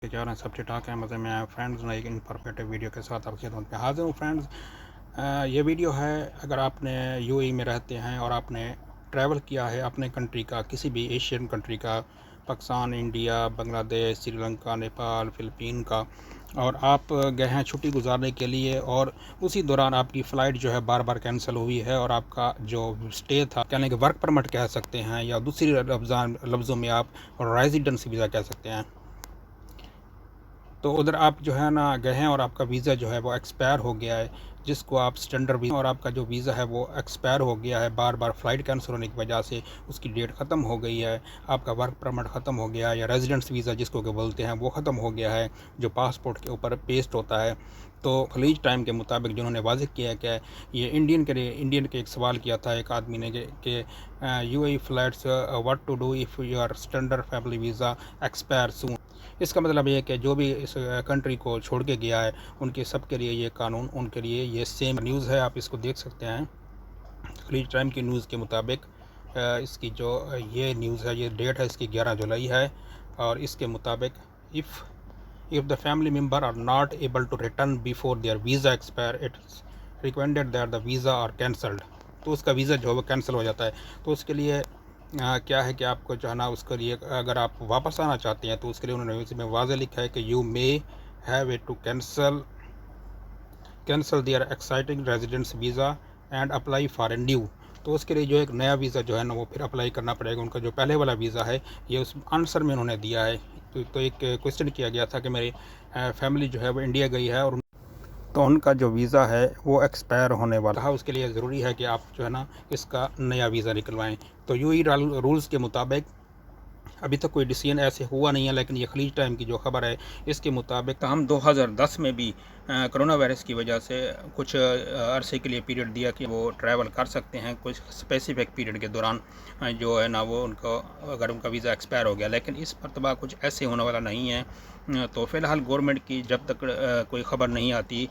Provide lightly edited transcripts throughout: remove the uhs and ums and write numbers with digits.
کیا رہے ہیں سب ٹھیک ٹھاک ہیں مزے میں فرینڈز نئی انفارمیٹیو ویڈیو کے ساتھ آپ کی خدمت میں حاضر ہوں فرینڈز. یہ ویڈیو ہے اگر آپ نے یو اے میں رہتے ہیں اور آپ نے ٹریول کیا ہے اپنے کنٹری کا کسی بھی ایشین کنٹری کا پاکستان انڈیا بنگلہ دیش سری لنکا نیپال فلپین کا اور آپ گئے ہیں چھٹی گزارنے کے لیے اور اسی دوران آپ کی فلائٹ جو ہے بار بار کینسل ہوئی ہے اور آپ کا جو اسٹے تھا کہنے کہ ورک پرمٹ کہہ سکتے ہیں یا دوسری لفظوں میں آپ ریزیڈنس ویزا کہہ سکتے ہیں. تو ادھر آپ جو ہے نا گئے ہیں اور آپ کا ویزا جو ہے وہ ایکسپائر ہو گیا ہے جس کو آپ اسٹینڈرڈ ویزا اور آپ کا جو ویزا ہے وہ ایکسپائر ہو گیا ہے بار بار فلائٹ کینسل ہونے کی وجہ سے اس کی ڈیٹ ختم ہو گئی ہے. آپ کا ورک پرمٹ ختم ہو گیا ہے یا ریزیڈنس ویزا جس کو کہ بولتے ہیں وہ ختم ہو گیا ہے جو پاسپورٹ کے اوپر پیسٹ ہوتا ہے. تو خلیج ٹائم کے مطابق جنہوں نے واضح کیا کہ یہ انڈین کے ایک سوال کیا تھا ایک آدمی نے کہ U A flights what to do if your standard family visa expire soon. اس کا مطلب یہ ہے کہ جو بھی اس کنٹری کو چھوڑ کے گیا ہے ان کے سب کے لیے یہ قانون ان کے لیے یہ سیم نیوز ہے. آپ اس کو دیکھ سکتے ہیں خلیج ٹائم کی نیوز کے مطابق. اس کی جو یہ نیوز ہے یہ ڈیٹ ہے اس کی 11 جولائی ہے اور اس کے مطابق if the family member are not able to return before their visa expire it's recommended that the visa are cancelled. تو اس کا ویزا جو ہے وہ کینسل ہو جاتا ہے. تو اس کے لیے کیا ہے کہ آپ کو جو ہے نا اس کے لیے اگر آپ واپس آنا چاہتے ہیں تو اس کے لیے انہوں نے اس میں واضح لکھا ہے کہ you may have a to cancel their existing residence visa and apply for a new. تو اس کے لیے جو ایک نیا ویزا جو ہے نا وہ پھر اپلائی کرنا پڑے گا. ان کا جو پہلے والا ویزا ہے یہ اس آنسر میں انہوں نے دیا ہے. تو ایک کوشچن کیا گیا تھا کہ میری فیملی جو ہے وہ انڈیا گئی ہے اور تو ان کا جو ویزا ہے وہ ایکسپائر ہونے والا ہے. اس کے لیے ضروری ہے کہ آپ جو ہے نا اس کا نیا ویزا نکلوائیں. تو یو ای رولز کے مطابق ابھی تک کوئی ڈیسیژن ایسے ہوا نہیں ہے لیکن یہ خلیج ٹائم کی جو خبر ہے اس کے مطابق ہم 2010 میں بھی کرونا وائرس کی وجہ سے کچھ عرصے کے لیے پیریڈ دیا کہ وہ ٹریول کر سکتے ہیں کچھ اسپیسیفک پیریڈ کے دوران جو ہے نا وہ ان کو اگر ان کا ویزا ایکسپائر ہو گیا. لیکن اس مرتبہ کچھ ایسے ہونے والا نہیں ہے. تو فی الحال گورنمنٹ کی جب تک کوئی خبر نہیں آتی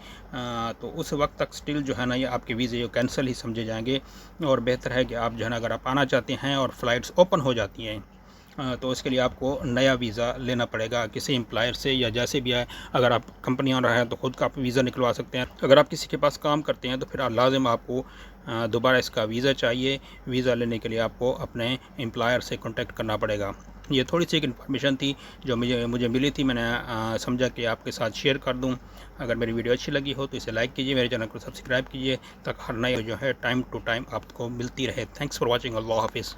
تو اس وقت تک سٹل جو ہے نا یہ آپ کے ویزے کینسل ہی سمجھے جائیں گے. اور بہتر ہے کہ آپ جو ہے نا اگر آپ آنا چاہتے ہیں اور فلائٹس اوپن ہو جاتی ہیں تو اس کے لیے آپ کو نیا ویزا لینا پڑے گا کسی امپلائر سے یا جیسے بھی ہے. اگر آپ کمپنیاں رہے ہیں تو خود کا آپ ویزا نکلوا سکتے ہیں. اگر آپ کسی کے پاس کام کرتے ہیں تو پھر لازم آپ کو دوبارہ اس کا ویزا چاہیے. ویزا لینے کے لیے آپ کو اپنے امپلائر سے کانٹیکٹ کرنا پڑے گا. یہ تھوڑی سی ایک انفارمیشن تھی جو مجھے ملی تھی. میں نے سمجھا کہ آپ کے ساتھ شیئر کر دوں. اگر میری ویڈیو اچھی لگی ہو تو اسے لائک کیجیے میرے چینل کو سبسکرائب کیجیے تاکہ ہر نئی جو ہے ٹائم ٹو ٹائم آپ کو ملتی رہے. Thanks for watching. اللہ حافظ.